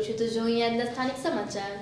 છું તો જોઈએ આજના સ્થાનિક સમાચાર।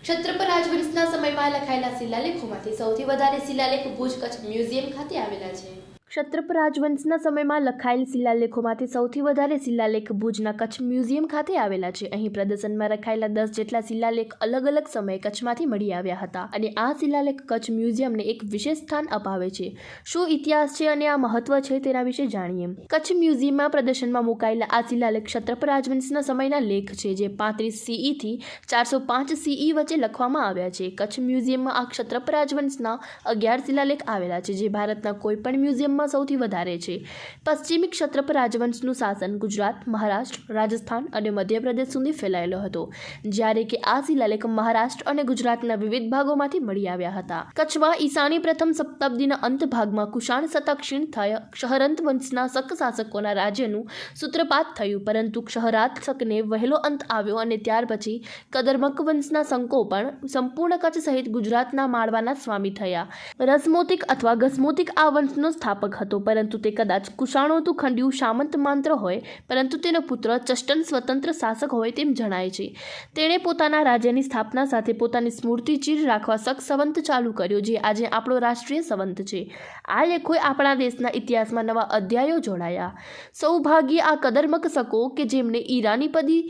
ક્ષત્રપ રાજવંશના સમયમાં લખાયેલા શિલાલેખોમાંથી સૌથી વધારે શિલાલેખ ભુજ કચ્છ મ્યુઝિયમ ખાતે આવેલા છે। ક્ષત્રપ રાજવંશના સમયમાં લખાયેલ શિલાલેખોમાંથી સૌથી વધારે શિલાલેખ ભુજના કચ્છ મ્યુઝિયમ ખાતે આવેલા છે। અહીં પ્રદર્શનમાં રખાયેલા 10 જેટલા શિલાલેખ અલગ અલગ સમયે કચ્છમાંથી મળી આવ્યા હતા અને આ શિલાલેખ કચ્છ મ્યુઝિયમને એક વિશેષ સ્થાન અપાવે છે। શું ઇતિહાસ છે અને આ મહત્વ છે તેના વિશે જાણીએ। કચ્છ મ્યુઝિયમમાં પ્રદર્શનમાં મુકાયેલા આ શિલાલેખ ક્ષત્રપ રાજવંશના સમયના લેખ છે જે 35 CE થી 405 CE વચ્ચે લખવામાં આવ્યા છે। કચ્છ મ્યુઝિયમમાં આ ક્ષત્રપ રાજવંશના 11 શિલાલેખ આવેલા છે જે ભારતના કોઈપણ મ્યુઝિયમમાં સૌથી વધારે છે। પશ્ચિમી ક્ષત્રપ રાજવંશનું શાસન ગુજરાત, મહારાષ્ટ્ર, રાજસ્થાન અને મધ્યપ્રદેશ સુધી ફેલાયેલો હતો, જ્યારે કે આ શિલાલેખ મહારાષ્ટ્ર અને ગુજરાતના વિવિધ ભાગોમાંથી મળી આવ્યા હતા। કચ્છમાં ઈસાની પ્રથમ શતાબ્દીના અંત ભાગમાં કુષાણ સત્તા ક્ષીણ થયા ક્ષહરંત વંશના શક શાસકોના રાજ્યનું સૂત્રપાત થયું, પરંતુ ક્ષહરાત શકને વહેલો અંત આવ્યો અને ત્યાર પછી કદરમક વંશના શંકો પણ સંપૂર્ણ કચ્છ સહિત ગુજરાતના માળવાના સ્વામી થયા। રસમોતિક અથવા ગસમોતિક આ વંશનો સ્થાપક હતો, પરંતુ તે કદાચ કુષાણોતું ખંડ્યું સામંત માત્ર હોય, પરંતુ તેનો પુત્ર ચષ્ટન સ્વતંત્ર શાસક હોય તેમ જણાય છે। તેણે પોતાના રાજ્યની સ્થાપના સાથે પોતાની સ્મૃતિ ચીર રાખવા શક સંવંત ચાલુ કર્યો, જે આજે આપણો રાષ્ટ્રીય સંવંત છે। આ લેખોએ આપણા દેશના ઇતિહાસમાં નવા અધ્યાયો જોડાયા। સૌભાગ્ય આ કદરમક શકો કે જેમને ઈરાની પદી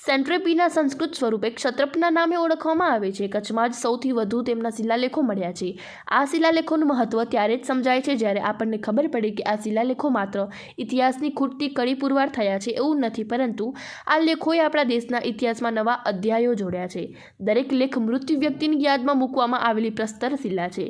સેન્ટ્રેપીના સંસ્કૃત સ્વરૂપે ક્ષત્રપના નામે ઓળખવામાં આવે છે। કચ્છમાં જ સૌથી વધુ તેમના શિલાલેખો મળ્યા છે। આ શિલાલેખોનું મહત્વ ત્યારે જ સમજાય છે જ્યારે આપણને ખબર પડે કે આ શિલાલેખો માત્ર ઇતિહાસની ખૂટતી કડી પુરવાર થયા છે એવું નથી, પરંતુ આ લેખોએ આપણા દેશના ઇતિહાસમાં નવા અધ્યાયો જોડ્યા છે। દરેક લેખ મૃત્યુ વ્યક્તિની યાદમાં મૂકવામાં આવેલી પ્રસ્તર શિલા છે।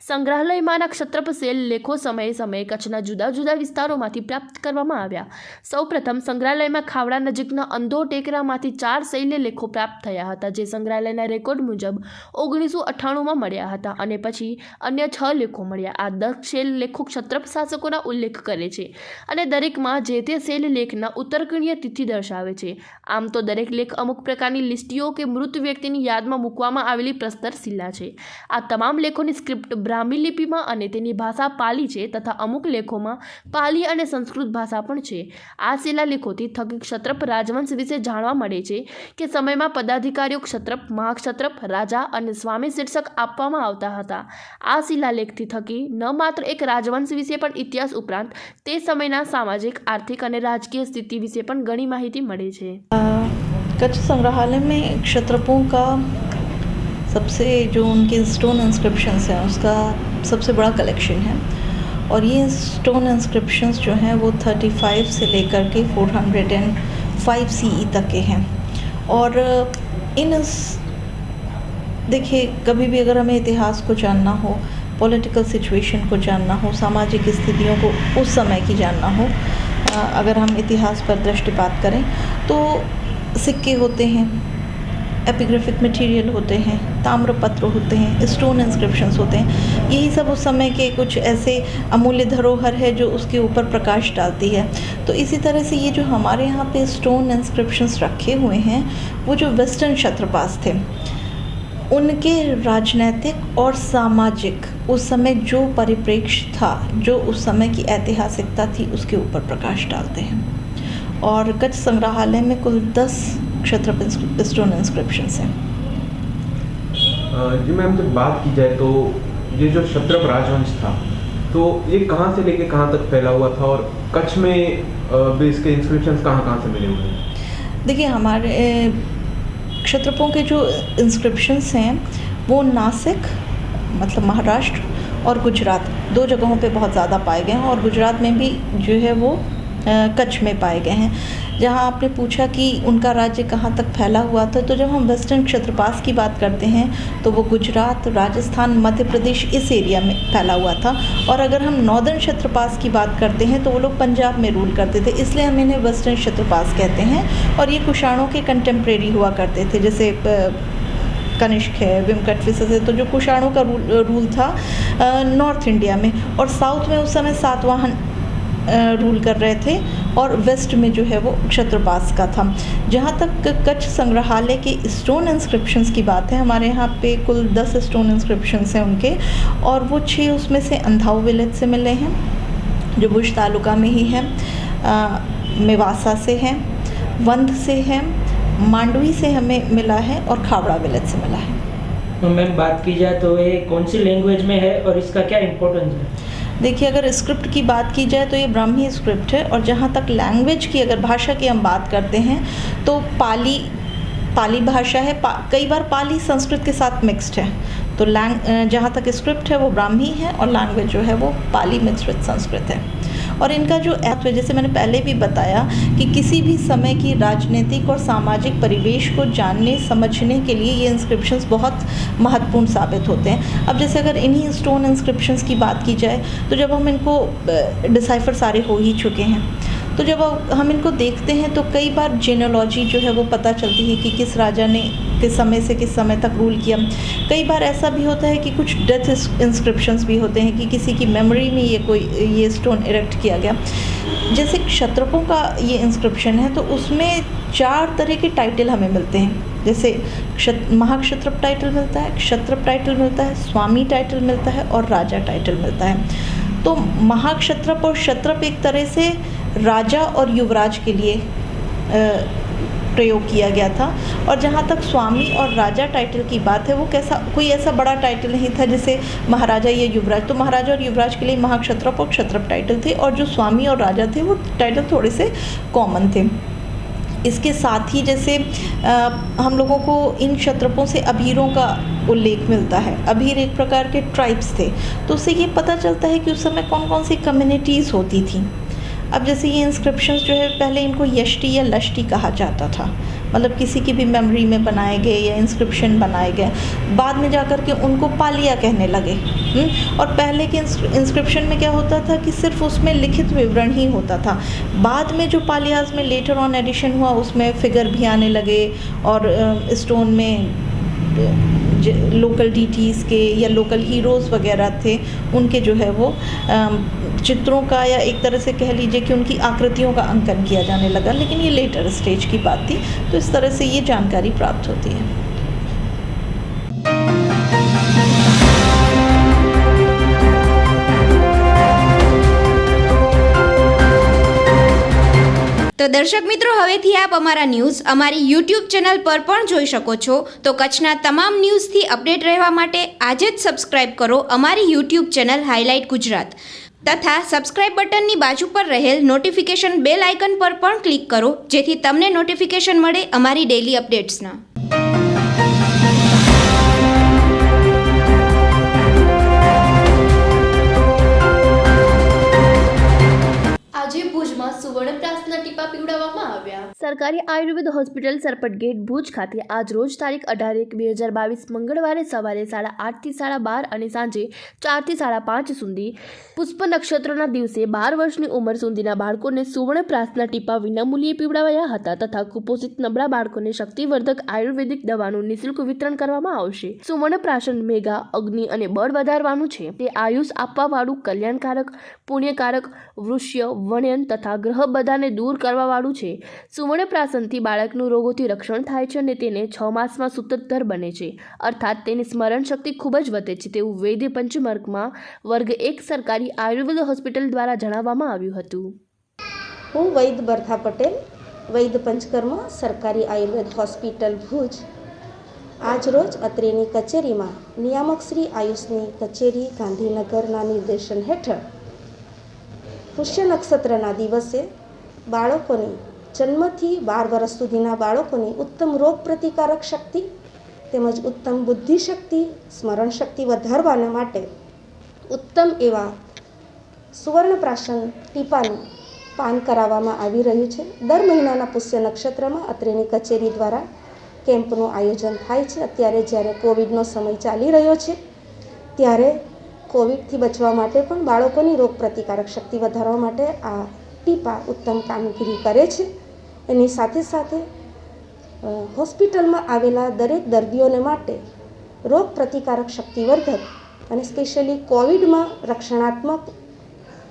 સંગ્રહાલયમાંના ક્ષત્રપ શૈલ લેખો સમયે સમયે કચ્છના જુદા જુદા વિસ્તારોમાંથી પ્રાપ્ત કરવામાં આવ્યા। સૌપ્રથમ સંગ્રહાલયમાં ખાવડા નજીકના અંધો ટેકરામાંથી 4 શૈલ્ય લેખો પ્રાપ્ત થયા હતા, જે સંગ્રહાલયના રેકોર્ડ મુજબ 1998માં મળ્યા હતા, અને પછી અન્ય 6 લેખો મળ્યા। આ 10 શૈલ લેખો ક્ષત્રપ શાસકોના ઉલ્લેખ કરે છે અને દરેકમાં જે તે શૈલ લેખના ઉત્તરકણીય તિથિ દર્શાવે છે। આમ તો દરેક લેખ અમુક પ્રકારની લિસ્ટીઓ કે મૃત વ્યક્તિની યાદમાં મૂકવામાં આવેલી પ્રસ્તર શિલા છે। આ તમામ લેખોની સ્ક્રિપ્ટ બ્રાહ્મી લિપિમાં અને તેની ભાષા પાલી છે, તથા અમુક લેખોમાં પાલી અને સંસ્કૃત ભાષા પણ છે। આ શિલાલેખોથી થકી ક્ષત્રપ રાજવંશ વિશે જાણવા મળે છે કે સમયમાં પદાધિકારીઓ ક્ષત્રપ, મહાક્ષત્રપ, રાજા અને સ્વામી શીર્ષક આપવામાં આવતા હતા। આ શિલાલેખથી થકી ન માત્ર એક રાજવંશ વિશે પણ ઇતિહાસ ઉપરાંત તે સમયના સામાજિક, આર્થિક અને રાજकीय स्थिति विषय पर घनी माहिती મળે છે। कच्छ संग्रहालय में क्षत्रपों का सबसे जो उनके स्टोन इंस्क्रिप्शंस हैं उसका सबसे बड़ा कलेक्शन है, और ये स्टोन इंस्क्रिप्शंस जो हैं वो 35 से लेकर के 405 CE तक के हैं। और देखिए, कभी भी अगर हमें इतिहास को जानना हो, पॉलिटिकल सिचुएशन को जानना हो, सामाजिक स्थितियों को उस समय की जानना हो, अगर हम इतिहास पर दृष्टिपात करें तो सिक्के होते हैं, एपिग्राफिक मटेरियल होते हैं, ताम्रपत्र होते हैं, स्टोन इंस्क्रिप्शंस होते हैं। यही सब उस समय के कुछ ऐसे अमूल्य धरोहर है जो उसके ऊपर प्रकाश डालती है। तो इसी तरह से ये जो हमारे यहाँ पे स्टोन इंस्क्रिप्शंस रखे हुए हैं, वो जो वेस्टर्न क्षत्रपास थे, उनके राजनैतिक और सामाजिक उस समय जो परिप्रेक्ष्य था, जो उस समय की ऐतिहासिकता थी, उसके ऊपर प्रकाश डालते हैं। और कच्छ संग्रहालय में कुल 10 क्षत्रप स्टोन इंस्क्रिप्शंस हैं। जी मैम, जब बात की जाए तो ये जो क्षत्रप राजवंश था तो ये कहाँ से लेके कहाँ तक फैला हुआ था, और कच्छ में भी इसके इंस्क्रिप्शंस कहाँ से मिले हुए हैं? देखिए, हमारे क्षत्रपों के जो इंस्क्रिप्शंस हैं वो नासिक मतलब महाराष्ट्र और गुजरात 2 जगहों पे बहुत ज़्यादा पाए गए हैं, और गुजरात में भी जो है वो कच्छ में पाए गए हैं। जहाँ आपने पूछा कि उनका राज्य कहाँ तक फैला हुआ था, तो जब हम वेस्टर्न क्षत्रपास की बात करते हैं तो वो गुजरात, राजस्थान, मध्य प्रदेश इस एरिया में फैला हुआ था। और अगर हम नॉर्दर्न क्षत्रपास की बात करते हैं तो वो लोग पंजाब में रूल करते थे, इसलिए हम इन्हें वेस्टर्न क्षत्रपास कहते हैं। और ये कुषाणों के कंटेम्प्रेरी हुआ करते थे, जैसे कनिष्क है, वेंकटविस है, तो जो कुषाणों का रूल था नॉर्थ इंडिया में। और साउथ में उस समय सातवाहन रूल कर रहे थे, और वेस्ट में जो है वो क्षत्रपास का था। जहाँ तक कच्छ संग्रहालय के स्टोन इंस्क्रिप्शंस की बात है, हमारे यहाँ पे कुल 10 स्टोन इंस्क्रिप्शंस हैं उनके, और वो 6 उसमें से अंधाऊ विलेज से मिले हैं जो भुज तालुका में ही है, मेवासा से है, वंध से है, मांडवी से हमें मिला है और खावड़ा विलेज से मिला है। तो मैम बात की जाए तो ये कौन सी लैंग्वेज में है और इसका क्या इम्पोर्टेंस है? देखिए, अगर स्क्रिप्ट की बात की जाए तो ये ब्राह्मी स्क्रिप्ट है, और जहाँ तक लैंग्वेज की अगर भाषा की हम बात करते हैं तो पाली भाषा है। कई बार पाली संस्कृत के साथ मिक्स्ड है, तो जहाँ तक स्क्रिप्ट है वो ब्राह्मी है और लैंग्वेज जो है वो पाली मिक्स्ड विद संस्कृत है। और इनका जो है, जैसे मैंने पहले भी बताया कि किसी भी समय की राजनीतिक और सामाजिक परिवेश को जानने समझने के लिए ये इंस्क्रिप्शंस बहुत महत्वपूर्ण साबित होते हैं। अब जैसे अगर इन्हीं स्टोन इंस्क्रिप्शंस की बात की जाए तो जब हम इनको डिसाइफर सारे हो ही चुके हैं, तो जब हम इनको देखते हैं तो कई बार जेनोलॉजी जो है वो पता चलती है कि किस राजा ने किस समय से किस समय तक रूल किया। कई बार ऐसा भी होता है कि कुछ डेथ इंस्क्रिप्शंस भी होते हैं कि किसी की मेमोरी में ये स्टोन इरेक्ट किया गया। जैसे क्षत्रपों का ये इंस्क्रिप्शन है तो उसमें 4 तरह के टाइटल हमें मिलते हैं। जैसे महाक्षत्रप टाइटल मिलता है, क्षत्रप टाइटल मिलता है, स्वामी टाइटल मिलता है और राजा टाइटल मिलता है। तो महाक्षत्रप और क्षत्रप एक तरह से राजा और युवराज के लिए प्रयोग किया गया था। और जहाँ तक स्वामी और राजा टाइटल की बात है, वो कोई ऐसा बड़ा टाइटल नहीं था जैसे महाराजा या युवराज। तो महाराजा और युवराज के लिए महाक्षत्रप और क्षत्रप टाइटल थे, और जो स्वामी और राजा थे वो टाइटल थोड़े से कॉमन थे। इसके साथ ही जैसे हम लोगों को इन क्षत्रपों से अभीरों का उल्लेख मिलता है। अभीर एक प्रकार के ट्राइब्स थे, तो उससे ये पता चलता है कि उस समय कौन कौन सी कम्युनिटीज़ होती थी। अब जैसे ये इंस्क्रिप्शंस जो है, पहले इनको यष्टि या लष्टि कहा जाता था, मतलब किसी की भी मेमोरी में बनाए गए या इंस्क्रिप्शन बनाए गए। बाद में जाकर के उनको पालिया कहने लगे। और पहले के इंस्क्रिप्शन में क्या होता था कि सिर्फ उसमें लिखित विवरण ही होता था। बाद में जो पालियाज में लेटर ऑन एडिशन हुआ, उसमें फिगर भी आने लगे, और स्टोन में लोकल डीटीज़ के या लोकल हीरोज़ वगैरह थे, उनके जो है वो चित्रों का, या एक तरह से कह लीजिए कि उनकी आकृतियों का अंकन किया जाने लगा। लेकिन ये लेटर स्टेज की बात थी, तो इस तरह से ये जानकारी प्राप्त होती है। તો દર્શક મિત્રો, હવેથી આપ અમારા ન્યૂઝ અમારી યુટ્યુબ ચેનલ પર પણ જોઈ શકો છો। તો કચ્છના તમામ ન્યૂઝથી અપડેટ રહેવા માટે આજે જ સબસ્ક્રાઇબ કરો અમારી યુટ્યુબ ચેનલ હાઇલાઇટ ગુજરાત, તથા સબસ્ક્રાઇબ બટનની બાજુ પર રહેલ નોટિફિકેશન બેલ આઇકન પર પણ ક્લિક કરો, જેથી તમને નોટિફિકેશન મળે અમારી ડેઇલી અપડેટ્સના। આજે ભુજમાં સુવર્ણ પ્રાસના ટીપા પીવડાવવામાં આવ્યા। સરકારી આયુર્વેદ હોસ્પિટલ સરપટ ગેટ ભુજ ખાતે આજ રોજ તારીખ 18/1/2022 મંગળવારે સવારે 8:30 થી 12:30 અને સાંજે 4 થી 5:30 સુધી પુષ્પ નક્ષત્રના દિવસે 12 વર્ષની ઉંમર સુધીના બાળકોને સુવર્ણ પ્રાસના ટીપા વિનામૂલ્યે પીવડાવાયા હતા, તથા કુપોષિત નબળા બાળકોને શક્તિવર્ધક આયુર્વેદિક દવાનું નિઃશુલ્ક વિતરણ કરવામાં આવશે। સુવર્ણ પ્રાશન મેઘા, અગ્નિ અને બળ વધારવાનું છે। તે આયુષ આપવાવાળું, કલ્યાણકારક, પુણ્યકારક, વૃષ્ય, વણ્યન તથા ગ્રહ બધાને દૂર કરવાવાળું છે। સુવર્ણ પ્રાશનથી બાળકનું રોગોથી રક્ષણ થાય છે અને તેને 6 માસમાં સુતતર બને છે, અર્થાત તેની સ્મરણ શક્તિ ખૂબ જ વધે છે, તેવું વૈદ્ય પંચમર્કમાં વર્ગ 1 સરકારી આયુર્વેદ હોસ્પિટલ દ્વારા જણાવવામાં આવ્યું હતું। હું વૈદ્ય બરથા પટેલ, વૈદ્ય પંચકર્મ સરકારી આયુર્વેદ હોસ્પિટલ ભુજ આજ રોજ અત્રેની કચેરીમાં નિયામક શ્રી આયુષની કચેરી ગાંધીનગરના નિર્દેશન હેઠળ પુષ્ય નક્ષત્રના દિવસે બાળકોની જન્મથી 12 વર્ષ સુધીના બાળકોની ઉત્તમ રોગ પ્રતિકારક શક્તિ તેમજ ઉત્તમ બુદ્ધિશક્તિ, સ્મરણ શક્તિ વધારવાના માટે ઉત્તમ એવા સુવર્ણપ્રાશન ટીપાનું પાન કરાવવામાં આવી રહ્યું છે। દર મહિનાના પુષ્ય નક્ષત્રમાં અત્રેની કચેરી દ્વારા કેમ્પનું આયોજન થાય છે। અત્યારે જ્યારે કોવિડનો સમય ચાલી રહ્યો છે, ત્યારે કોવિડથી બચવા માટે પણ બાળકોની રોગ પ્રતિકારક શક્તિ વધારવા માટે આ ટીપા ઉત્તમ કામગીરી કરે છે। એની સાથે સાથે હોસ્પિટલમાં આવેલા દરેક દર્દીઓને માટે રોગ પ્રતિકારક શક્તિવર્ધક અને સ્પેશિયલી કોવિડમાં રક્ષણાત્મક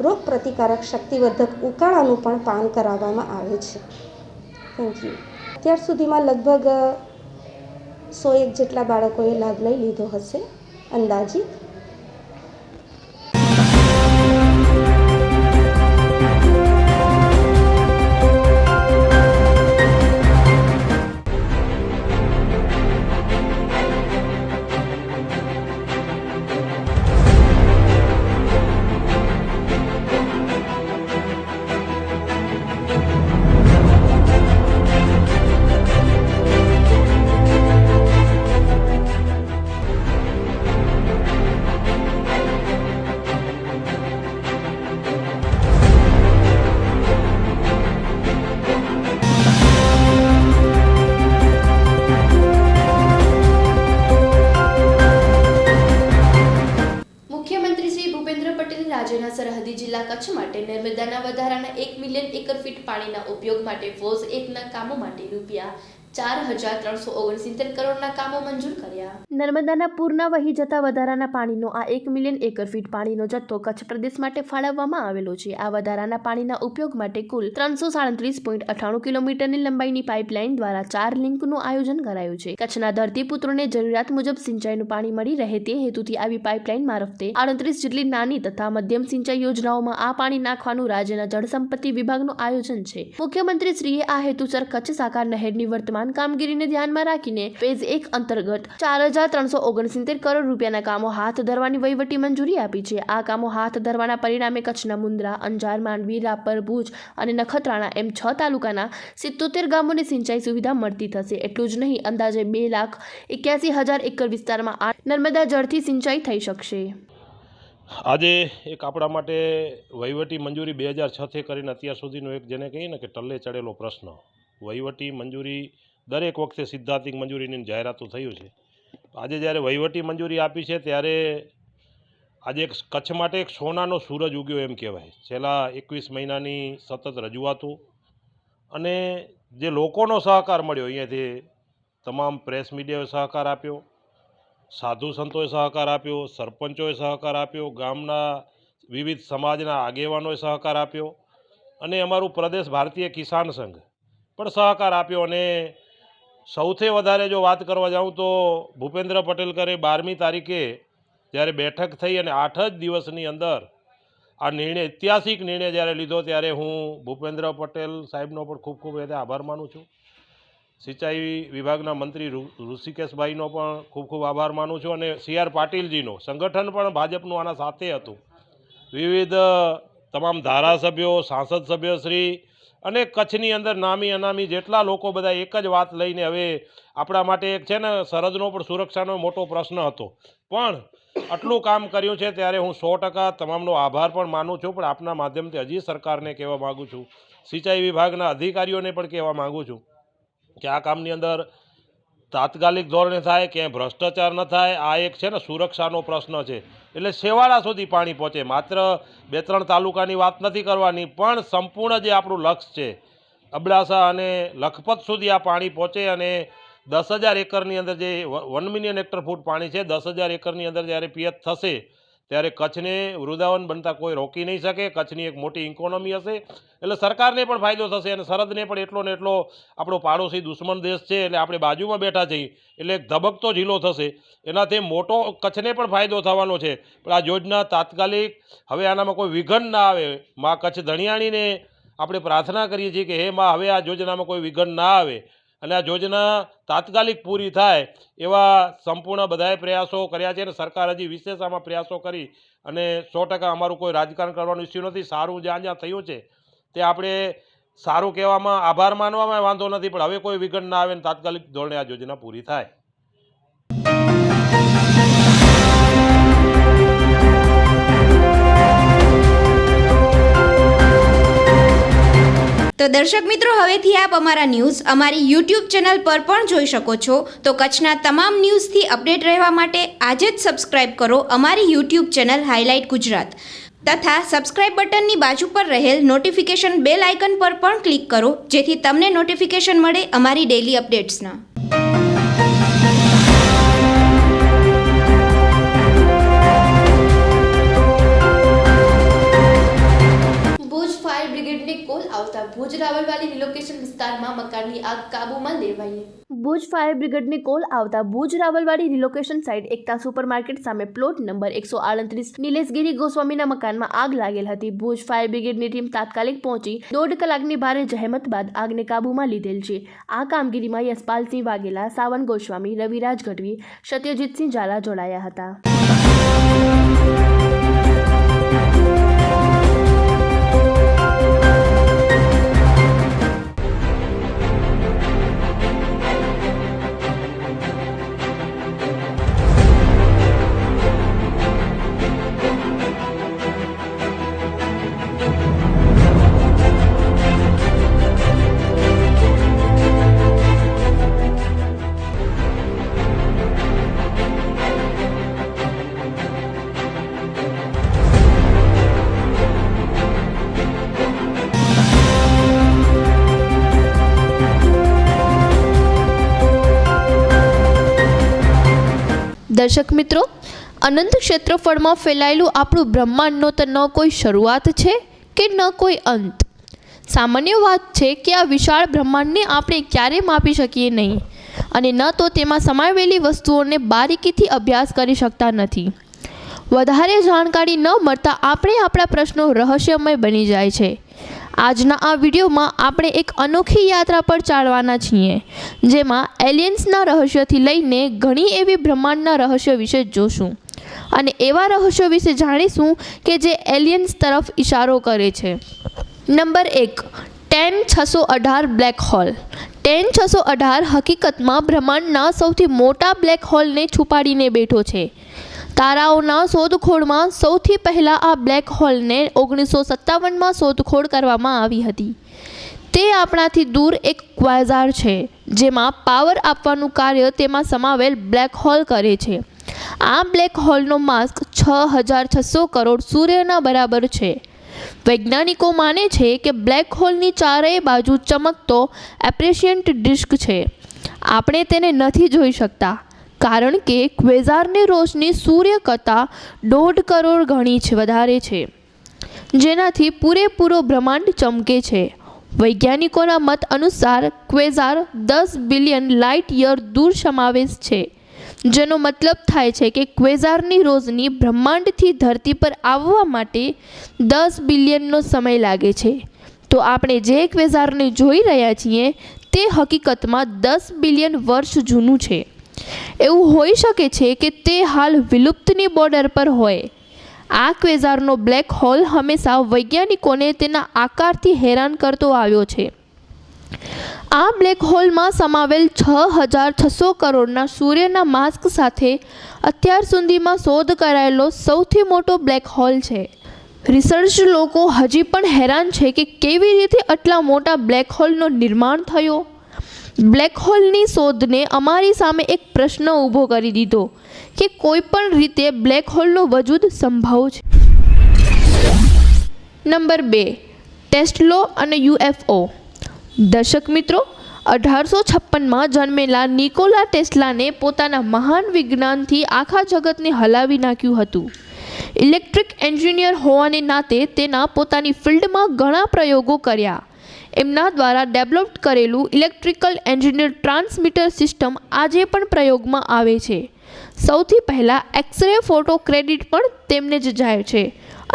રોગ પ્રતિકારક શક્તિવર્ધક ઉકાળાનું પણ પાન કરાવવામાં આવે છે. Thank you. અત્યાર સુધીમાં લગભગ 101 જેટલા બાળકોએ લાભ લઈ લીધો હશે અંદાજિત. મુખ્યમંત્રી શ્રી ભૂપેન્દ્ર પટેલે રાજ્યના સરહદી જિલ્લા કચ્છ માટે નર્મદાના વધારાના 1 મિલિયન એકર ફીટ પાણીના ઉપયોગ માટે ફોઝ 1ના કામો માટે રૂપિયા 4,369 કરોડના કામો મંજૂર કર્યા. નર્મદાના પૂરના વહી જતા વધારાના પાણીનો આ 1 મિલિયન એકર ફીટ પાણીનો જથ્થો કચ્છ પ્રદેશ માટે ફાળવવામાં આવેલો છે. આ વધારાના પાણીના ઉપયોગ માટે કુલ 337.98 કિલોમીટરની લંબાઈની પાઇપલાઇન દ્વારા 4 લિંકનું આયોજન કરાયું છે. કચ્છના ધરતીપુત્રોને જરૂરિયાત મુજબ સિંચાઈનું પાણી મળી રહે તે હેતુથી આવી પાઇપલાઇન મારફતે 38 જેટલી નાની તથા મધ્યમ સિંચાઈ યોજનાઓમાં આ પાણી નાખવાનું રાજ્યના જળસંપત્તિ વિભાગનું આયોજન છે. મુખ્યમંત્રીશ્રીએ આ હેતુસર કચ્છ સાકાર નહેરની વર્તમાન કામગીરીને ધ્યાનમાં રાખીને ફેઝ 1 અંતર્ગત 4,369 કરોડ રૂપિયાના કામો હાથ ધરવાની વહીવટી મંજૂરી આપી છે. આ કામો હાથ ધરવાના પરિણામે કચ્છના મુન્દ્રા, અંજાર, માંડવી, રાપર, ભુજ અને નખત્રાણા એમ 6 તાલુકાના 77 ગામોને સિંચાઈ સુવિધા મળતી થશે. એટલું જ નહીં, અંદાજે 2,81,000 એકર વિસ્તારમાં આ નર્મદા જળથી સિંચાઈ થઈ શકશે. આજે એક આપણા માટે વહીવટી મંજૂરી 2006થી કરીને અત્યાર સુધીનો એક જેને કહીએ ને કે ટલ્લે ચડેલો પ્રશ્ન. વહીવટી મંજૂરી દરેક વખતે સિદ્ધાંતિક મંજૂરીની જાહેરાતો થયું છે. આજે જ્યારે વહીવટી મંજૂરી આપી છે ત્યારે આજે એક કચ્છ માટે એક સોનાનો સૂરજ ઉગ્યો એમ કહેવાય. છેલ્લા 21 મહિનાની સતત રજૂઆતો અને જે લોકોનો સહકાર મળ્યો, અહીંયાથી તમામ પ્રેસ મીડિયાએ સહકાર આપ્યો, સાધુ સંતોએ સહકાર આપ્યો, સરપંચોએ સહકાર આપ્યો, ગામના વિવિધ સમાજના આગેવાનોએ સહકાર આપ્યો અને અમારું પ્રદેશ ભારતીય કિસાન સંઘ પણ સહકાર આપ્યો. અને સૌથી વધારે જો વાત કરવા જાઉં તો ભૂપેન્દ્ર પટેલ કરે 12મી તારીખે જ્યારે બેઠક થઈ અને 8 જ દિવસની અંદર આ નિર્ણય, ઐતિહાસિક નિર્ણય જ્યારે લીધો ત્યારે હું ભૂપેન્દ્ર પટેલ સાહેબનો પણ ખૂબ ખૂબ આભાર માનું છું. સિંચાઈ વિભાગના મંત્રી ઋષિકેશભાઈનો પણ ખૂબ ખૂબ આભાર માનું છું અને CR પાટીલજીનો. સંગઠન પણ ભાજપનું આના સાથે હતું. વિવિધ તમામ ધારાસભ્યો, સાંસદ સભ્યશ્રી અને કચ્છની અંદર નામી અનામી જેટલા લોકો બધા એક જ વાત લઈને હવે આપણા માટે એક છે ને સરહદનો પણ સુરક્ષાનો મોટો પ્રશ્ન હતો, પણ આટલું કામ કર્યું છે ત્યારે હું 100% તમામનો આભાર પણ માનું છું. પણ આપના માધ્યમથી હજી સરકારને કહેવા માગું છું, સિંચાઈ વિભાગના અધિકારીઓને પણ કહેવા માગું છું કે આ કામની અંદર તાત્કાલિક ધોરણે થાય, ક્યાંય ભ્રષ્ટાચાર ન થાય. આ એક છે ને સુરક્ષાનો પ્રશ્ન છે, એટલે છેવાડા સુધી પાણી પહોંચે. માત્ર 2-3 તાલુકાની વાત નથી કરવાની, પણ સંપૂર્ણ જે આપણું લક્ષ્ય છે અબડાસા અને લખપત સુધી આ પાણી પહોંચે અને 10,000 એકરની અંદર જે 1 મિલિયન હેક્ટર ફૂટ પાણી છે, 10,000 એકરની અંદર જ્યારે પિયત થશે ત્યારે કચ્છને વૃંદાવન બનતા કોઈ રોકી નહીં શકે. કચ્છની એક મોટી ઇકોનોમી હશે, એટલે સરકારને પણ ફાયદો થશે અને સરહદને પણ એટલો ને એટલો આપણો પાડોશી દુશ્મન દેશ છે એટલે આપણે બાજુમાં બેઠા છીએ એટલે એક ધબકતો જિલ્લો થશે, એનાથી મોટો કચ્છને પણ ફાયદો થવાનો છે. પણ આ યોજના તાત્કાલિક હવે આનામાં કોઈ વિઘન ના આવે. માં કચ્છ ધણિયાણીને આપણે પ્રાર્થના કરીએ છીએ કે હે માં, હવે આ યોજનામાં કોઈ વિઘન ના આવે અને આ યોજના તાત્કાલિક પૂરી થાય એવા સંપૂર્ણ બધાએ પ્રયાસો કર્યા છે અને સરકાર હજી વિશેષ આમાં પ્રયાસો કરી અને 100% અમારું કોઈ રાજકારણ કરવાનું ઇસ્યુ નથી. સારું જ્યાં જ્યાં થયું છે તે આપણે સારું કહેવામાં, આભાર માનવામાં વાંધો નથી, પણ હવે કોઈ વિઘન ના આવે અને તાત્કાલિક ધોરણે આ યોજના પૂરી થાય. તો દર્શક મિત્રો, હવેથી આપ અમારા ન્યૂઝ અમારી YouTube ચેનલ પર પણ જોઈ શકો છો. તો કચ્છના તમામ ન્યૂઝથી અપડેટ રહેવા માટે આજે જ સબસ્ક્રાઇબ કરો અમારી YouTube ચેનલ હાઇલાઇટ ગુજરાત તથા સબસ્ક્રાઇબ બટનની બાજુ પર રહેલ નોટિફિકેશન બેલ આઇકન પર પણ ક્લિક કરો, જેથી તમને નોટિફિકેશન મળે અમારી ડેઇલી અપડેટ્સના. કોલ આવતા ભુજ રાવલવાડી રિલોકેશન વિસ્તારમાં મકાનની આગ કાબૂમાં લેવાઈ. ભુજ ફાયર બ્રિગેડને કોલ આવતા ભુજ રાવલવાડી રિલોકેશન સાઇટ એકતા સુપરમાર્કેટ સામે પ્લોટ નંબર 138 નિલેશગીરી ગોસ્વામીના મકાનમાં આગ લાગેલ હતી. ભુજ ફાયર બ્રિગેડની ટીમ તાત્કાલિક પહોંચી 1.5 કલાકની ભારે જહેમત બાદ આગને કાબૂમાં લીધેલ છે. આ કામગીરીમાં યશપાલસિંહ વાઘેલા, સાવન ગોસ્વામી, રવિરાજ ગઢવી, સત્યજીતસિંહ ઝાલા જોડાયા હતા. દર્શક મિત્રો, અનંત ક્ષેત્રફળમાં ફેલાયેલું આપણું બ્રહ્માંડનો તો ન કોઈ શરૂઆત છે કે ન કોઈ અંત. સામાન્ય વાત છે કે આ વિશાળ બ્રહ્માંડને આપણે ક્યારેય માપી શકીએ નહીં અને ન તો તેમાં સમાવેલી વસ્તુઓને બારીકીથી અભ્યાસ કરી શકતા નથી. વધારે જાણકારી ન મળતા આપણે આપણા પ્રશ્નો રહસ્યમય બની જાય છે. આજના આ વિડીયોમાં આપણે એક અનોખી યાત્રા પર ચાલવાના છીએ, જેમાં એલિયન્સના રહસ્યથી લઈને ઘણી એવી બ્રહ્માંડના રહસ્યો વિશે જોશું અને એવા રહસ્યો વિશે જાણીશું કે જે એલિયન્સ તરફ ઇશારો કરે છે. Number 1, 10618 black hole. 10618 હકીકતમાં બ્રહ્માંડના સૌથી મોટા બ્લેક હોલને છુપાડીને બેઠો છે. તારાઓના શોધખોળમાં સૌથી પહેલાં આ બ્લેક હોલને 1957માં શોધખોળ કરવામાં આવી હતી. તે આપણાથી દૂર એક ક્વાઝાર છે, જેમાં પાવર આપવાનું કાર્ય તેમાં સમાવેલ બ્લેક હોલ કરે છે. આ બ્લેક હોલનો માસ 6600 કરોડ સૂર્યના બરાબર છે. વૈજ્ઞાનિકો માને છે કે બ્લેક હોલની ચારેય બાજુ ચમકતો એપ્રેશિયન્ટ ડિસ્ક છે. આપણે તેને નથી જોઈ શકતા કારણ કે ક્વેઝારની રોશની સૂર્ય કરતાં 1.5 કરોડ ગણી વધારે છે, જેનાથી પૂરેપૂરો બ્રહ્માંડ ચમકે છે. વૈજ્ઞાનિકોના મત અનુસાર ક્વેઝાર 10 બિલિયન લાઇટ યર દૂર સમાવેશ છે, જેનો મતલબ થાય છે કે ક્વેઝારની રોશની બ્રહ્માંડથી ધરતી પર આવવા માટે 10 બિલિયનનો સમય લાગે છે. તો આપણે જે ક્વેઝારને જોઈ રહ્યા છીએ તે હકીકતમાં 10 બિલિયન વર્ષ જૂનું છે. એવું હોઈ શકે છે કે તે હાલ વિલુપ્તની બોર્ડર પર હોય. આ ક્વેઝારનો બ્લેક હોલ હંમેશા વૈજ્ઞાનિકોને તેના આકારથી હેરાન કરતો આવ્યો છે. આ બ્લેક હોલમાં સમાવેલ 6600 કરોડના સૂર્યના માસ્ક સાથે અત્યાર સુધીમાં શોધ કરાયેલો સૌથી મોટો બ્લેક હોલ છે. રિસર્ચ લોકો હજી પણ હેરાન છે કે કેવી રીતે આટલા મોટા બ્લેક હોલનો નિર્માણ થયો. બ્લેક હોલની શોધને અમારી સામે એક પ્રશ્ન ઊભો કરી દીધો કે કોઈ પણ રીતે બ્લેક હોલનો વજૂદ સંભવ છે. નંબર 2, ટેસ્લો અને UFO. દર્શક મિત્રો, 1856માં જન્મેલા નિકોલા ટેસ્લાને પોતાના મહાન વિજ્ઞાનથી આખા જગતને હલાવી નાખ્યું હતું. ઇલેક્ટ્રિક એન્જિનિયર હોવાને નાતે તેના પોતાની ફિલ્ડમાં ઘણા પ્રયોગો કર્યા. એમના દ્વારા ડેવલપ કરેલું ઇલેક્ટ્રિકલ એન્જિનિયર ટ્રાન્સમીટર સિસ્ટમ આજે પણ પ્રયોગમાં આવે છે. સૌથી પહેલાં એક્સરે ફોટો ક્રેડિટ પણ તેમને જ જાય છે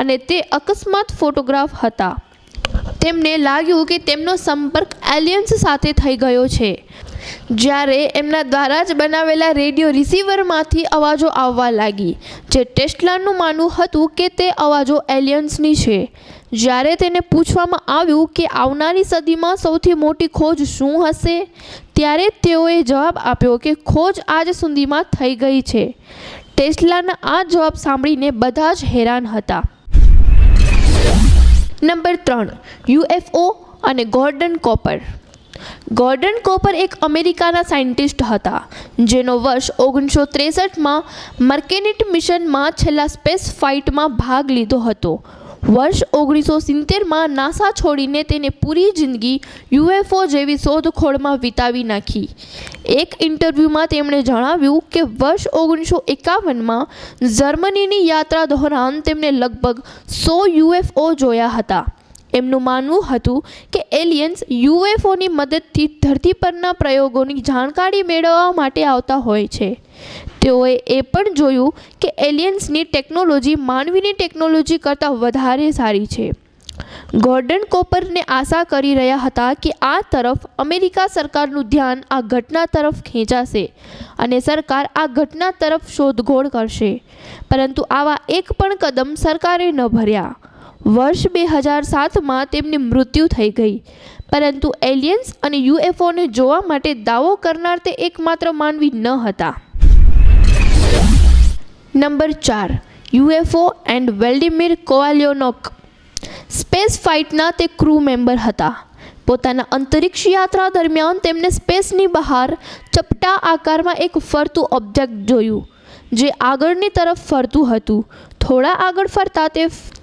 અને તે અકસ્માત ફોટોગ્રાફ હતા. તેમને લાગ્યું કે તેમનો સંપર્ક એલિયન્સ સાથે થઈ ગયો છે. જ્યારે એમના દ્વારા જ બનાવેલા રેડિયો રિસીવરમાંથી અવાજો આવવા લાગી, જે ટેસ્લાનું માનવું હતું કે તે અવાજો એલિયન્સની છે. જ્યારે તેને પૂછવામાં આવ્યું કે આવનારી સદીમાં સૌથી મોટી ખોજ શું હશે, ત્યારે તેઓએ જવાબ આપ્યો કે ખોજ આજ સુધીમાં થઈ ગઈ છે. ટેસ્લાના આ જવાબ સાંભળીને બધા જ હેરાન હતા. નંબર 3, UFO અને ગોર્ડન કોપર. ગોર્ડન કોપર એક અમેરિકાના સાયન્ટિસ્ટ હતા, જેનો વર્ષ 1963માં મર્કેનિટ મિશનમાં છેલ્લા સ્પેસ ફ્લાઇટમાં ભાગ લીધો હતો. વર્ષ 1970માં નાસા છોડીને તેને પૂરી જિંદગી UFO જેવી શોધખોળમાં વિતાવી નાખી. એક ઇન્ટરવ્યૂમાં તેમણે જણાવ્યું કે વર્ષ 1951માં જર્મનીની યાત્રા દરમિયાન તેમણે લગભગ 100 UFO જોયા હતા. એમનું માનવું હતું કે એલિયન્સ યુએફઓની મદદથી ધરતી પરના પ્રયોગોની જાણકારી મેળવવા માટે આવતા હોય છે. તેઓએ એ પણ જોયું કે એલિયન્સની ટેકનોલોજી માનવીની ટેકનોલોજી કરતાં વધારે સારી છે. ગોર્ડન કોપરને આશા કરી રહ્યા હતા કે આ તરફ અમેરિકા સરકારનું ધ્યાન આ ઘટના તરફ ખેંચાશે અને સરકાર આ ઘટના તરફ શોધખોળ કરશે, પરંતુ આવા એક પણ કદમ સરકારે ન ભર્યા. વર્ષ 2007માં તેમની મૃત્યુ થઈ ગઈ, પરંતુ એલિયન્સ અને યુએફઓને જોવા માટે દાવો કરનાર તે એકમાત્ર માનવી ન હતા. Number 4. UFO and Vladimir Kovalyonok. Space ફ્લાઇટના તે ક્રૂ મેમ્બર હતા. પોતાના અંતરિક્ષ યાત્રા દરમિયાન તેમને સ્પેસની બહાર ચપટા આકારમાં એક ફરતું ઓબ્જેક્ટ જોયું, જે આગળની તરફ ફરતું હતું. થોડા આગળ ફરતા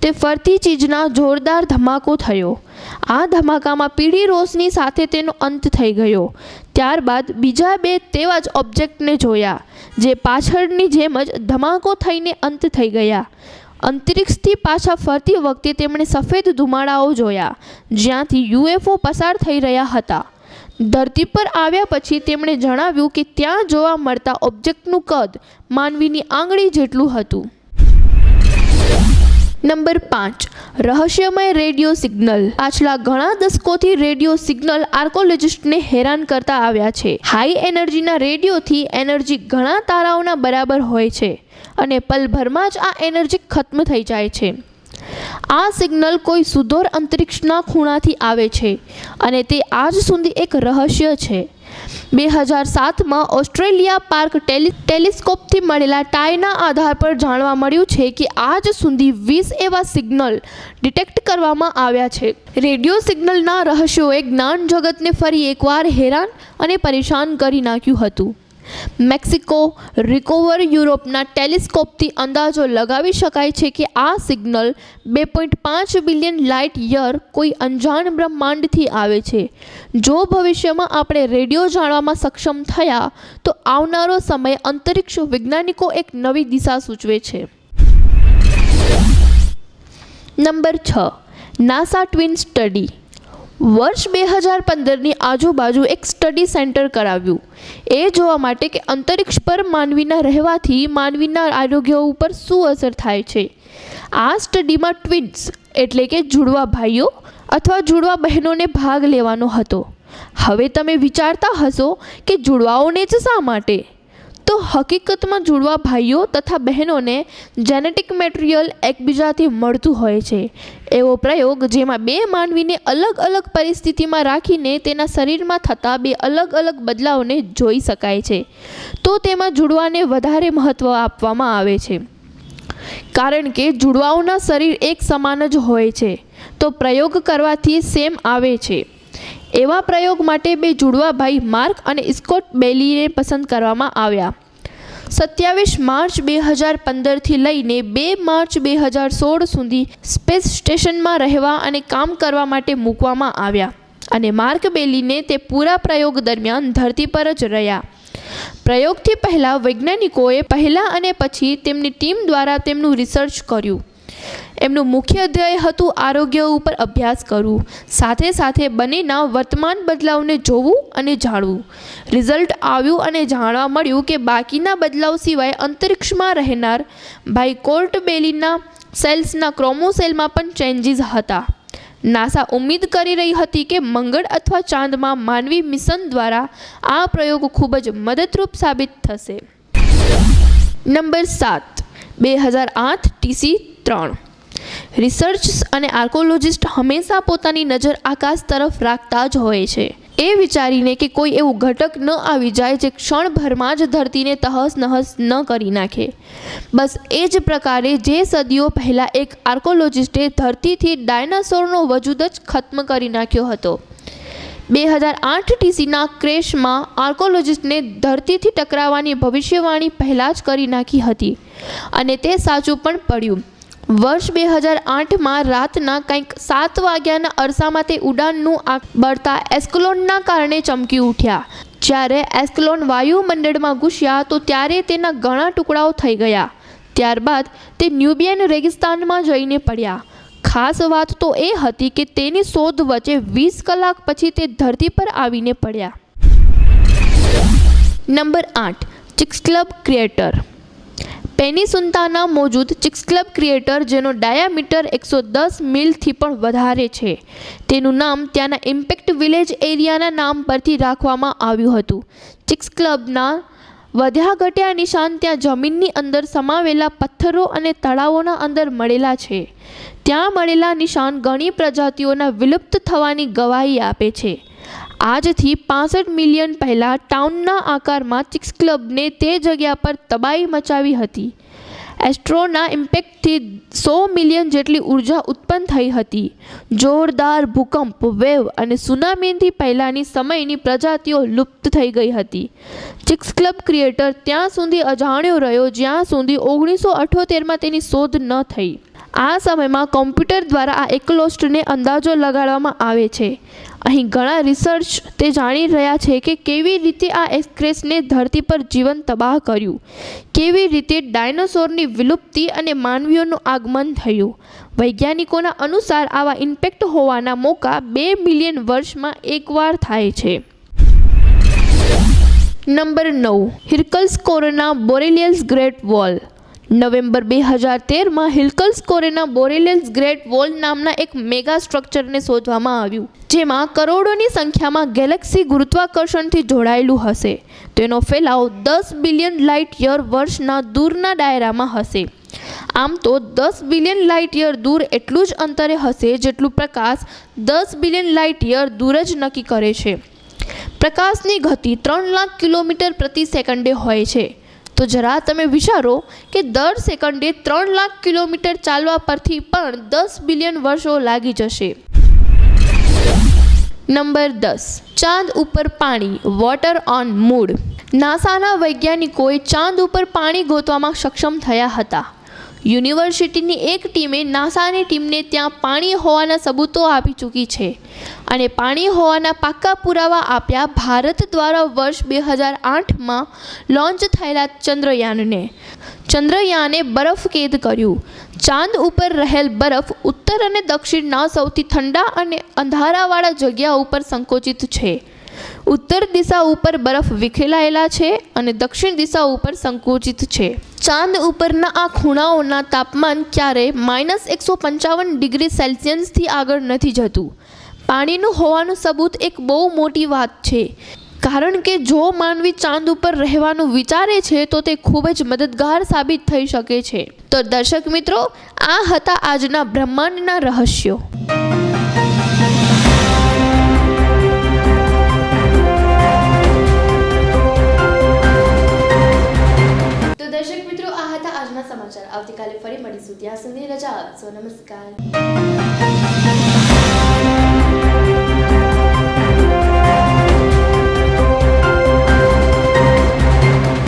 તે ફરતી ચીજના જોરદાર ધમાકો થયો. આ ધમાકામાં પીળી રોશની સાથે તેનો અંત થઈ ગયો. ત્યારબાદ બીજા બે તેવા જ ઓબ્જેક્ટને જોયા, જે પાછળની જેમ જ ધમાકો થઈને અંત થઈ ગયા. અંતરિક્ષથી પાછા ફરતી વખતે તેમણે સફેદ ધુમાડાઓ જોયા, જ્યાંથી યુએફઓ પસાર થઈ રહ્યા હતા. ધરતી પર આવ્યા પછી તેમણે જણાવ્યું કે ત્યાં જોવા મળતા ઓબ્જેક્ટનું કદ માનવીની આંગળી જેટલું હતું. નંબર 5. રહસ્યમય રેડિયો સિગ્નલ. પાછલા ઘણા દશકોથી રેડિયો સિગ્નલ આર્કોલોજિસ્ટને હેરાન કરતા આવ્યા છે. હાઈ એનર્જીના રેડિયોથી એનર્જી ઘણા તારાઓના બરાબર હોય છે અને પલભરમાં જ આ એનર્જી ખત્મ થઈ જાય છે. આ સિગ્નલ કોઈ સુદૂર અંતરિક્ષના ખૂણાથી આવે છે અને તે આજ સુધી એક રહસ્ય છે. 2007માં ઓસ્ટ્રેલિયા પાર્ક ટેલિસ્કોપથી મળેલા ટાઈના આધાર પર જાણવા મળ્યું છે કે આજ સુધી 20 એવા સિગ્નલ ડિટેક્ટ કરવામાં આવ્યા છે. રેડિયો સિગ્નલના રહસ્યોએ જ્ઞાન જગતને ફરી એકવાર હેરાન અને પરેશાન કરી નાખ્યું હતું. મેક્સિકો રિકોવર યુરોપના ટેલિસ્કોપથી અંદાજો લગાવી શકાય છે કે આ સિગ્નલ 2.5 બિલિયન લાઇટ યર કોઈ અંજાણ બ્રહ્માંડથી આવે છે. જો ભવિષ્યમાં આપણે રેડિયો જાણવામાં સક્ષમ થયા તો આવનારો સમય અંતરિક્ષ વૈજ્ઞાનિકો એક નવી દિશા સૂચવે છે. નંબર 6. NASA twin study. વર્ષ 2015ની આજુબાજુ એક સ્ટડી સેન્ટર કરાવ્યું એ જોવા માટે કે અંતરિક્ષ પર માનવીના રહેવાથી માનવીના આરોગ્ય ઉપર શું અસર થાય છે. આ સ્ટડીમાં ટ્વિન્સ એટલે કે જુડવા ભાઈઓ અથવા જુડવા બહેનોને ભાગ લેવાનો હતો. હવે તમે વિચારતા હશો કે જુડવાઓને જ શા માટે? તો હકીકતમાં જુડવા ભાઈઓ તથા બહેનોને જેનેટિક મટીરિયલ એકબીજાથી મળતું હોય છે. એવો પ્રયોગ જેમાં બે માનવીને અલગ અલગ પરિસ્થિતિમાં રાખીને તેના શરીરમાં થતા બે અલગ અલગ બદલાવને જોઈ શકાય છે. તો તેમાં જુડવાને વધારે મહત્ત્વ આપવામાં આવે છે, કારણ કે જુડવાઓના શરીર એક સમાન જ હોય છે. તો પ્રયોગ કરવાથી સેમ આવે છે. એવા પ્રયોગ માટે બે જુડવા ભાઈ માર્ક અને સ્કોટ બેલીને પસંદ કરવામાં આવ્યા. 27 માર્ચ 2015થી લઈને 2 માર્ચ 2016 સુધી સ્પેસ સ્ટેશનમાં રહેવા અને કામ કરવા માટે મૂકવામાં આવ્યા અને માર્ક બેલીને તે પૂરા પ્રયોગ દરમિયાન ધરતી પર જ રહ્યા. પ્રયોગથી પહેલાં વૈજ્ઞાનિકોએ પહેલાં અને પછી તેમની ટીમ દ્વારા તેમનું રિસર્ચ કર્યું. એમનું મુખ્ય ધ્યેય હતું આરોગ્ય ઉપર અભ્યાસ કરવું, સાથે સાથે બંનેના વર્તમાન બદલાવને જોવું અને જાણવું. રિઝલ્ટ આવ્યું અને જાણવા મળ્યું કે બાકીના બદલાવ સિવાય અંતરિક્ષમાં રહેનાર ભાઈ કોર્ટ બેલીના સેલ્સના ક્રોમોસેલમાં પણ ચેન્જીસ હતા. નાસા ઉમ્મીદ કરી રહી હતી કે મંગળ અથવા ચાંદમાં માનવી મિશન દ્વારા આ પ્રયોગ ખૂબ જ મદદરૂપ સાબિત થશે. નંબર 7. 2008 TC-3. રિસર્ચર્સ અને આર્કોલોજિસ્ટ હંમેશા પોતાની નજર આકાશ તરફ રાખતા જ હોય છે, એ વિચારીને કે કોઈ એવું ઘટક ન આવી જાય જે ક્ષણભરમાં જ ધરતીને તહસ નહસ ન કરી નાખે. બસ એ જ પ્રકારે જે સદીઓ પહેલાં એક આર્કોલોજિસ્ટે ધરતીથી ડાયનાસોરનો વજૂદ જ ખત્મ કરી નાખ્યો હતો. 2008 TCના ક્રેશમાં આર્કોલોજિસ્ટને ધરતીથી ટકરાવવાની ભવિષ્યવાણી પહેલાં જ કરી નાખી હતી અને તે સાચું પણ પડ્યું. વર્ષ 2008માં રાતના કંઈક 7 વાગ્યાના અરસામાં તે ઉડાનનું આંખ બળતા એસ્કલોનના કારણે ચમકી ઉઠ્યા. જ્યારે એસ્કલોન વાયુમંડળમાં ઘૂસ્યા તો ત્યારે તેના ઘણા ટુકડાઓ થઈ ગયા. ત્યારબાદ તે ન્યુબિયન રેગિસ્તાનમાં જઈને પડ્યા. ખાસ વાત તો એ હતી કે તેની શોધ વચ્ચે 20 કલાક પછી તે ધરતી પર આવીને પડ્યા. નંબર 8. ચિક્સક્લબ ક્રિએટર. પેનિસુન્તાના મોજૂદ ચિક્સક્લબ ક્રિએટર, જેનો ડાયામીટર 110 મીલથી પણ વધારે છે, તેનું નામ ત્યાંના ઇમ્પેક્ટ વિલેજ એરિયાના નામ પરથી રાખવામાં આવ્યું હતું. ચિક્સક્લબના વધ્યા ઘટ્યા નિશાન ત્યાં જમીનની અંદર સમાવેલા પથ્થરો અને તળાવોના અંદર મળેલા છે. ત્યાં મળેલા નિશાન ઘણી પ્રજાતિઓના વિલુપ્ત થવાની ગવાહી આપે છે. આજથી 65 મિલિયન પહેલાં ટાઉનના આકારમાં ચિક્સક્લબને તે જગ્યા પર તબાહી મચાવી હતી. એસ્ટ્રોના ઇમ્પેક્ટથી 100 મિલિયન જેટલી ઉર્જા ઉત્પન્ન થઈ હતી. જોરદાર ભૂકંપ, વેવ અને સુનામીથી પહેલાંની સમયની પ્રજાતિઓ લુપ્ત થઈ ગઈ હતી. ચિક્સક્લબ ક્રિએટર ત્યાં સુધી અજાણ્યો રહ્યો જ્યાં સુધી 1978માં તેની શોધ ન થઈ. આ સમયમાં કોમ્પ્યુટર દ્વારા આ એકલોસ્ટને અંદાજો લગાડવામાં આવે છે. અહીં ઘણા રિસર્ચ તે જાણી રહ્યા છે કે કેવી રીતે આ એક્સક્રેસને ધરતી પર જીવન તબાહ કર્યું, કેવી રીતે ડાયનોસોરની વિલુપ્તિ અને માનવીઓનું આગમન થયું. વૈજ્ઞાનિકોના અનુસાર આવા ઇમ્પેક્ટ હોવાના મોકા 2 મિલિયન વર્ષમાં એકવાર થાય છે. Number 9. Hercules Corona Borealis Great Wall. November 2013માં હિર્કલ્સકોરના બોરેલિયસ ગ્રેટ વોલ નામના એક મેગા સ્ટ્રક્ચરને શોધવામાં આવ્યું, જેમાં કરોડોની સંખ્યામાં ગેલેક્સી ગુરુત્વાકર્ષણથી જોડાયેલું હશે. તેનો ફેલાવ 10 બિલિયન લાઇટ યર વર્ષના દૂરના દાયરામાં હશે. આમ તો 10 બિલિયન લાઇટ યર દૂર એટલું જ અંતરે હશે જેટલું પ્રકાશ 10 બિલિયન લાઇટ યર દૂર જ નક્કી કરે છે. પ્રકાશની ગતિ 3 લાખ કિલોમીટર પ્રતિ સેકન્ડે હોય છે. તો જરા તમે વિચારો કે દર સેકન્ડે 3 લાખ કિલોમીટર ચાલવા પરથી પણ 10 બિલિયન વર્ષો લાગી જશે. નંબર 10. ચાંદ ઉપર પાણી, વોટર ઓન મૂન. નાસાના વૈજ્ઞાનિકોએ ચાંદ ઉપર પાણી ગોતવામાં સક્ષમ થયા હતા. યુનિવર્સિટીની એક ટીમે નાસાની ટીમને ત્યાં પાણી હોવાના સબૂતો આપી ચૂકી છે અને પાણી હોવાના પાક્કા પુરાવા આપ્યા ભારત દ્વારા વર્ષ 2008માં લોન્ચ થયેલા ચંદ્રયાનને. ચંદ્રયાને બરફ કેદ કર્યું. ચાંદ ઉપર રહેલ બરફ ઉત્તર અને દક્ષિણના સૌથી ઠંડા અને અંધારાવાળા જગ્યા ઉપર સંકોચિત છે. ઉત્તર દિશા ઉપર બરફ વિખેરાયેલા છે અને દક્ષિણ દિશા ઉપર સંકોચિત છે. ચાંદ ઉપરના આ ખૂણાઓના તાપમાન ક્યારેય -155 ડિગ્રી સેલ્સિયસથી આગળ નથી જતું. પાણીનું હોવાનું સબૂત એક બહુ મોટી વાત છે, કારણ કે જો માનવી ચાંદ ઉપર રહેવાનું વિચારે છે તો તે ખૂબ જ મદદગાર સાબિત થઈ શકે છે. તો દર્શક મિત્રો, આ હતા આજના બ્રહ્માંડના રહસ્યો. દર્શક મિત્રો, આ હતા આજના સમાચાર. આવતીકાલે ફરી મળીશું. ત્યાં સુધી રજા આપશો. નમસ્કાર.